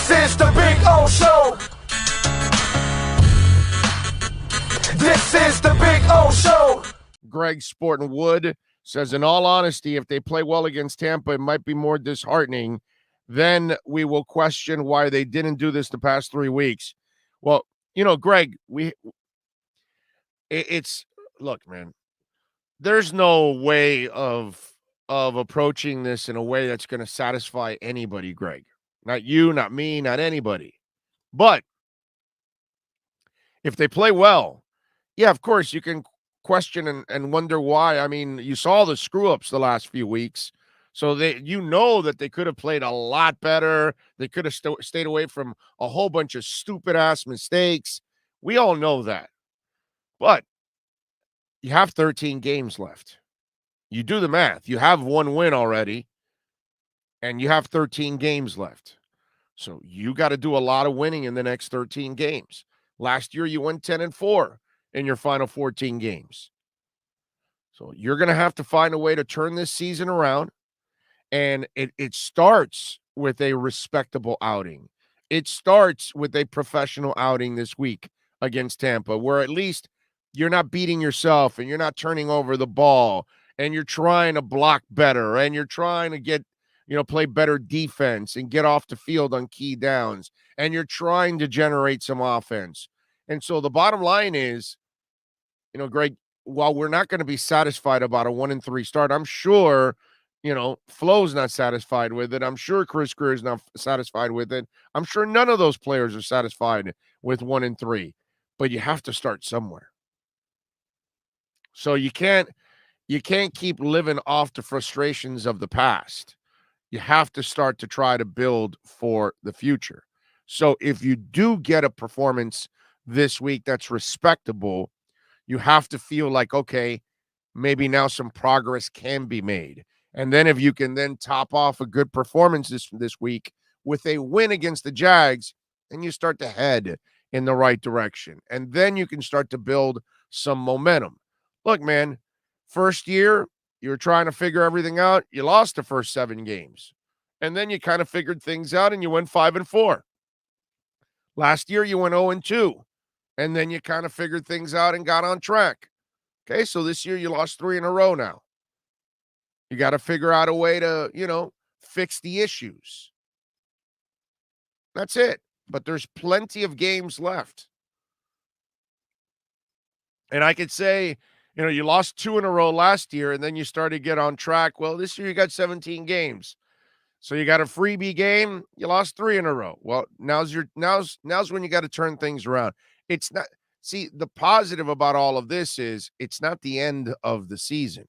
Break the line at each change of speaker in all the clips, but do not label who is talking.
This is the Big O Show. This is the Big O Show.
Greg Sporting Wood says, in all honesty, if they play well against Tampa, it might be more disheartening. Then we will question why they didn't do this the past 3 weeks. Well, Greg, it's look, man, there's no way of approaching this in a way that's going to satisfy anybody, Greg. Not you, not me, not anybody. But if they play well, yeah, of course, you can question and wonder why. I mean, you saw the screw-ups the last few weeks. So that they could have played a lot better. They could have stayed away from a whole bunch of stupid-ass mistakes. We all know that. But you have 13 games left. You do the math. You have one win already, and you have 13 games left. So you got to do a lot of winning in the next 13 games. Last year, you went 10-4 in your final 14 games. So you're going to have to find a way to turn this season around. And it starts with a respectable outing. It starts with a professional outing this week against Tampa, where at least you're not beating yourself and you're not turning over the ball and you're trying to block better and you're trying to play better defense and get off the field on key downs and you're trying to generate some offense. And so the bottom line is, Greg, while we're not going to be satisfied about a 1-3 start, I'm sure Flo's not satisfied with it. I'm sure Chris Greer is not satisfied with it. I'm sure none of those players are satisfied with 1-3, but you have to start somewhere. So you can't keep living off the frustrations of the past. You have to start to try to build for the future. So if you do get a performance this week that's respectable, you have to feel like, okay, maybe now some progress can be made. And then if you can then top off a good performance this week with a win against the Jags, then you start to head in the right direction. And then you can start to build some momentum. Look, man, first year, you were trying to figure everything out. You lost the first 7 games. And then you kind of figured things out and you went 5-4. Last year, you went 0-2. And then you kind of figured things out and got on track. Okay, so this year you lost 3 in a row now. You got to figure out a way to, fix the issues. That's it. But there's plenty of games left. And I could say, you lost 2 in a row last year, and then you started to get on track. Well, this year you got 17 games. So you got a freebie game. You lost 3 in a row. Well, now's when you got to turn things around. It's not. See, the positive about all of this is it's not the end of the season.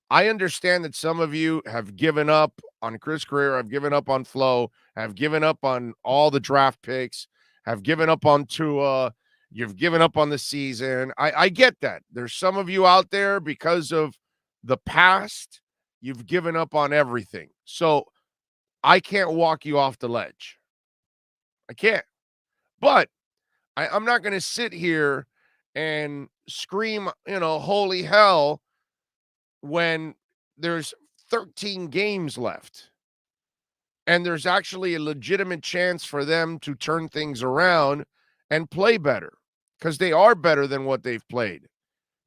I understand that some of you have given up on Chris Greer, have given up on Flo, have given up on all the draft picks, have given up on Tua, you've given up on the season. I get that. There's some of you out there, because of the past, you've given up on everything. So I can't walk you off the ledge. I can't. But I'm not going to sit here and scream, holy hell, when there's 13 games left and there's actually a legitimate chance for them to turn things around and play better, because they are better than what they've played.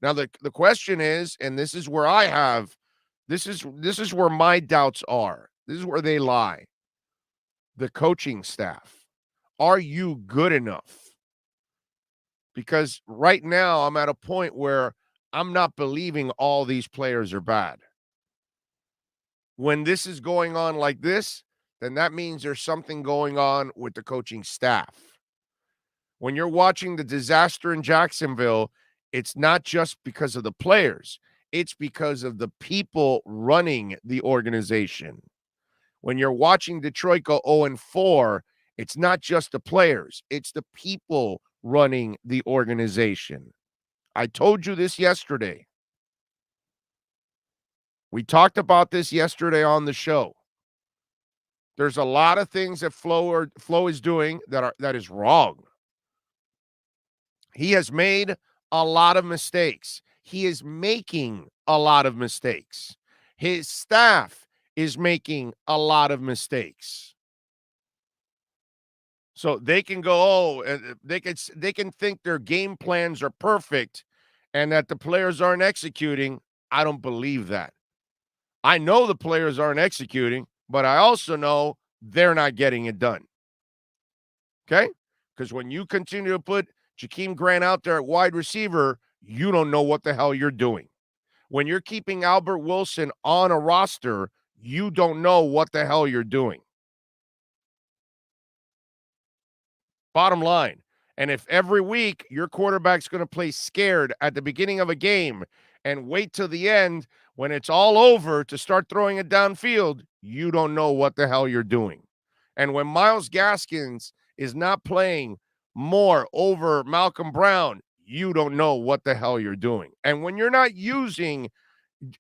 Now, the question is, and this is where this is where my doubts are. This is where they lie. The coaching staff. Are you good enough? Because right now I'm at a point where I'm not believing all these players are bad. When this is going on like this, then that means there's something going on with the coaching staff. When you're watching the disaster in Jacksonville, it's not just because of the players. It's because of the people running the organization. When you're watching Detroit go 0-4, it's not just the players. It's the people running the organization. I told you this yesterday. We talked about this yesterday on the show. There's a lot of things that Flo is doing that is wrong. He has made a lot of mistakes. He is making a lot of mistakes. His staff is making a lot of mistakes. So they can go, oh, they can think their game plans are perfect and that the players aren't executing. I don't believe that. I know the players aren't executing, but I also know they're not getting it done. Okay? Because when you continue to put Jakeem Grant out there at wide receiver, you don't know what the hell you're doing. When you're keeping Albert Wilson on a roster, you don't know what the hell you're doing. Bottom line. And if every week your quarterback's going to play scared at the beginning of a game and wait till the end when it's all over to start throwing it downfield, you don't know what the hell you're doing. And when Myles Gaskins is not playing more over Malcolm Brown, you don't know what the hell you're doing. And when you're not using,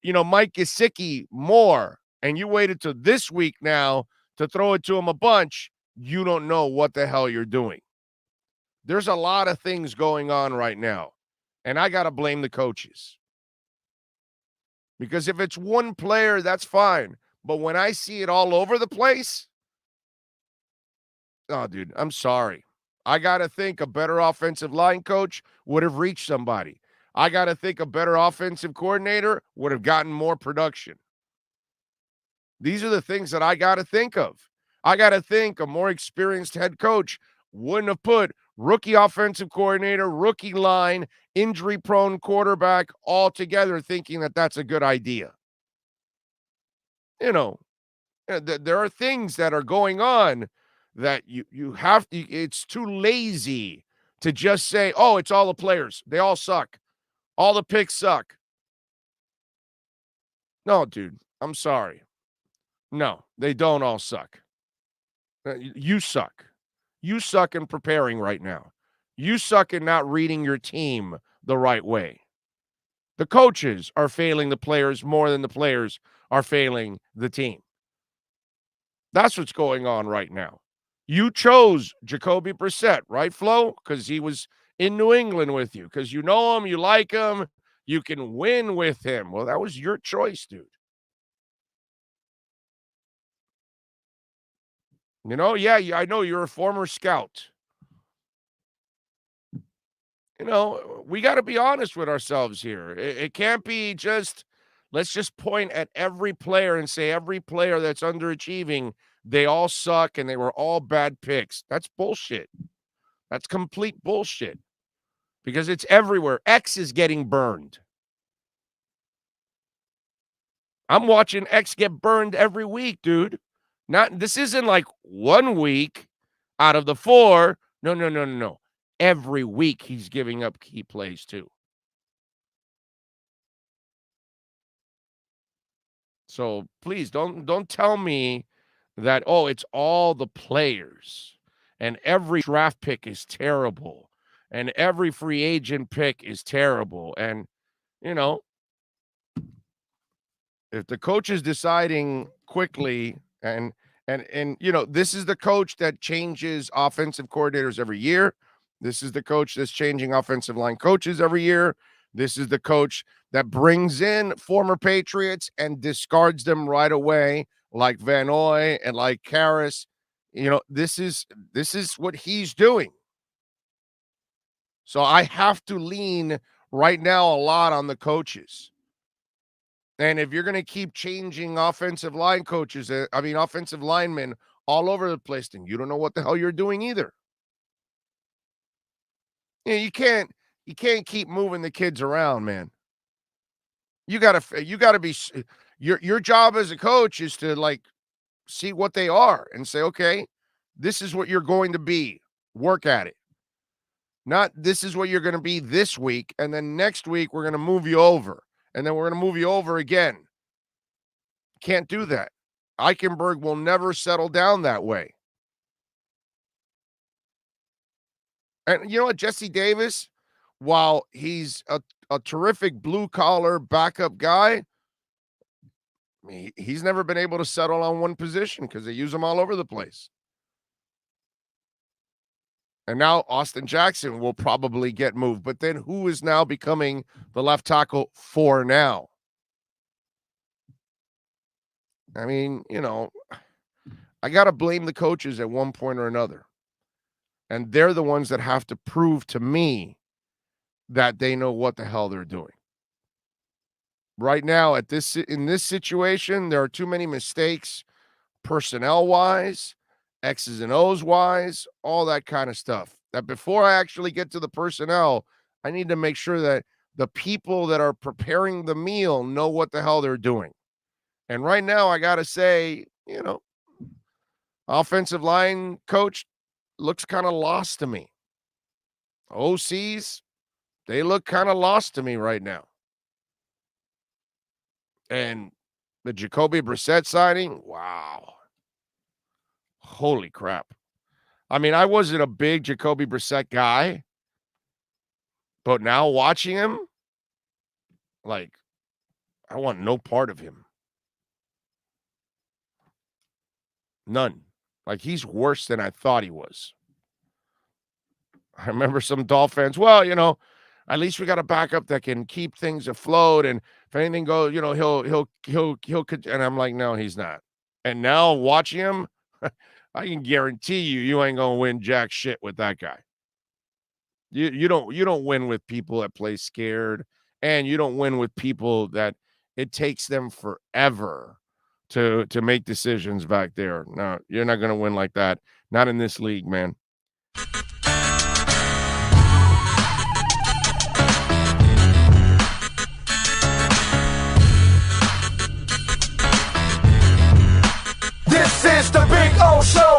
Mike Gesicki more, and you waited till this week now to throw it to him a bunch, you don't know what the hell you're doing. There's a lot of things going on right now, and I got to blame the coaches. Because if it's one player, that's fine. But when I see it all over the place, oh, dude, I'm sorry. I got to think a better offensive line coach would have reached somebody. I got to think a better offensive coordinator would have gotten more production. These are the things that I got to think of. I got to think a more experienced head coach wouldn't have put rookie offensive coordinator, rookie line, injury-prone quarterback all together thinking that that's a good idea. There are things that are going on that you have to, it's too lazy to just say, oh, it's all the players. They all suck. All the picks suck. No, dude, I'm sorry. No, they don't all suck. You suck. You suck in preparing right now. You suck in not reading your team the right way. The coaches are failing the players more than the players are failing the team. That's what's going on right now. You chose Jacoby Brissett, right, Flo? Because he was in New England with you. Because you know him, you like him, you can win with him. Well, that was your choice, dude. Yeah, I know you're a former scout. We got to be honest with ourselves here. It can't be just, let's just point at every player and say every player that's underachieving, they all suck and they were all bad picks. That's bullshit. That's complete bullshit because it's everywhere. X is getting burned. I'm watching X get burned every week, dude. This isn't like 1 week out of the 4. No. Every week he's giving up key plays too. So please don't tell me that, oh, it's all the players and every draft pick is terrible and every free agent pick is terrible. And, if the coach is deciding quickly and this is the coach that changes offensive coordinators every year. This is the coach that's changing offensive line coaches every year. This is the coach that brings in former Patriots and discards them right away, like Van Noy and like Karras. This is what he's doing. So I have to lean right now a lot on the coaches. And if you're going to keep changing offensive line coaches, offensive linemen all over the place, then you don't know what the hell you're doing either. You can't keep moving the kids around, man. You gotta be, your job as a coach is to see what they are and say, okay, this is what you're going to be. Work at it. Not this is what you're going to be this week, and then next week we're going to move you over, and then we're going to move you over again. Can't do that. Eichenberg will never settle down that way. And you know what, Jesse Davis, while he's a terrific blue-collar backup guy, he's never been able to settle on one position because they use him all over the place. And now Austin Jackson will probably get moved. But then who is now becoming the left tackle for now? I got to blame the coaches at one point or another. And they're the ones that have to prove to me that they know what the hell they're doing. Right now, in this situation, there are too many mistakes, personnel-wise, X's and O's wise, all that kind of stuff. That before I actually get to the personnel, I need to make sure that the people that are preparing the meal know what the hell they're doing. And right now, I got to say, offensive line coach looks kind of lost to me. OCs, they look kind of lost to me right now. And the Jacoby Brissett signing, wow. Holy crap. I mean, I wasn't a big Jacoby Brissett guy, but now watching him, like, I want no part of him. None. Like, he's worse than I thought he was. I remember some Dolphins, well, at least we got a backup that can keep things afloat, and if anything goes, he'll and I'm like, no, he's not. And now watching him, I can guarantee you ain't gonna win jack shit with that guy. You don't win with people that play scared, and you don't win with people that it takes them forever to make decisions back there. No, you're not gonna win like that. Not in this league, man.
This is the Big O Show.